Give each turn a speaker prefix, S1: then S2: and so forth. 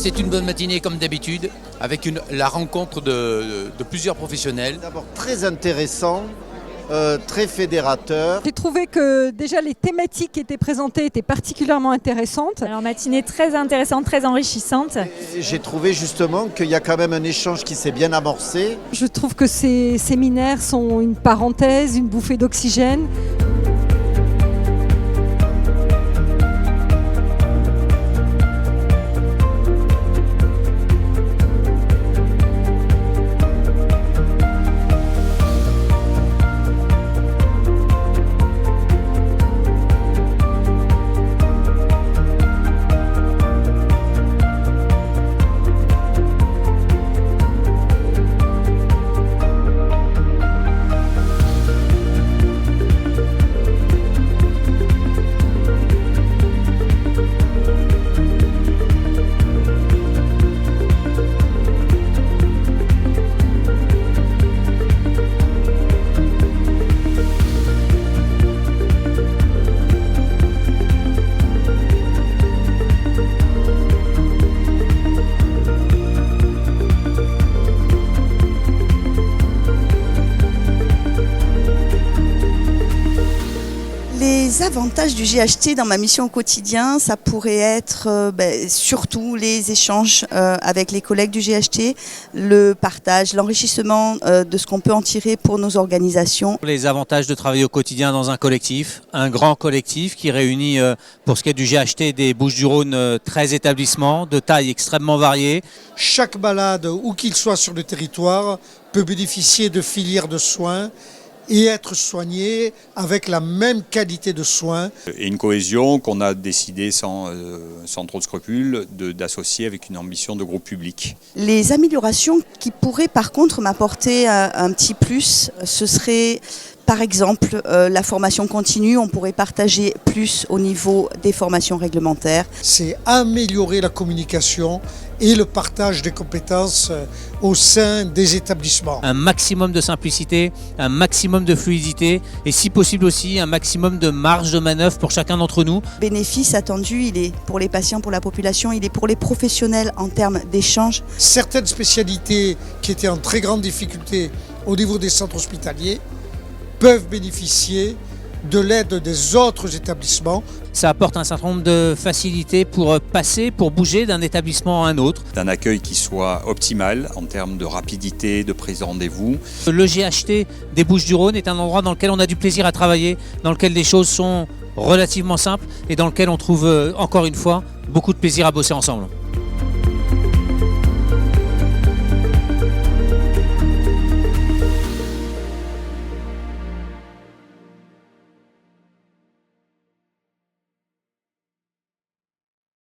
S1: C'est une bonne matinée comme d'habitude, avec la rencontre de plusieurs professionnels.
S2: D'abord très intéressant, très fédérateur.
S3: J'ai trouvé que déjà les thématiques qui étaient présentées étaient particulièrement intéressantes.
S4: Alors matinée très intéressante, très enrichissante.
S2: Et j'ai trouvé justement qu'il y a quand même un échange qui s'est bien amorcé.
S3: Je trouve que ces séminaires sont une parenthèse, une bouffée d'oxygène.
S5: Les avantages du GHT dans ma mission au quotidien, ça pourrait être surtout les échanges avec les collègues du GHT, le partage, l'enrichissement de ce qu'on peut en tirer pour nos organisations.
S6: Les avantages de travailler au quotidien dans un collectif, un grand collectif qui réunit pour ce qui est du GHT des Bouches-du-Rhône 13 établissements de taille extrêmement variée.
S7: Chaque malade, où qu'il soit sur le territoire, peut bénéficier de filières de soins et être soigné avec la même qualité de soins.
S8: Et une cohésion qu'on a décidé sans trop de scrupules d'associer avec une ambition de groupe public.
S5: Les améliorations qui pourraient par contre m'apporter un petit plus, ce serait par exemple la formation continue, on pourrait partager plus au niveau des formations réglementaires.
S7: C'est améliorer la communication et le partage des compétences au sein des établissements.
S6: Un maximum de simplicité, un maximum de fluidité et si possible aussi un maximum de marge de manœuvre pour chacun d'entre nous.
S5: Le bénéfice attendu, il est pour les patients, pour la population, il est pour les professionnels en termes d'échange.
S7: Certaines spécialités qui étaient en très grande difficulté au niveau des centres hospitaliers peuvent bénéficier de l'aide des autres établissements.
S6: Ça apporte un certain nombre de facilités pour passer, pour bouger d'un établissement à un autre.
S8: D'un accueil qui soit optimal en termes de rapidité, de prise de rendez-vous.
S6: Le GHT des Bouches-du-Rhône est un endroit dans lequel on a du plaisir à travailler, dans lequel les choses sont relativement simples et dans lequel on trouve encore une fois beaucoup de plaisir à bosser ensemble.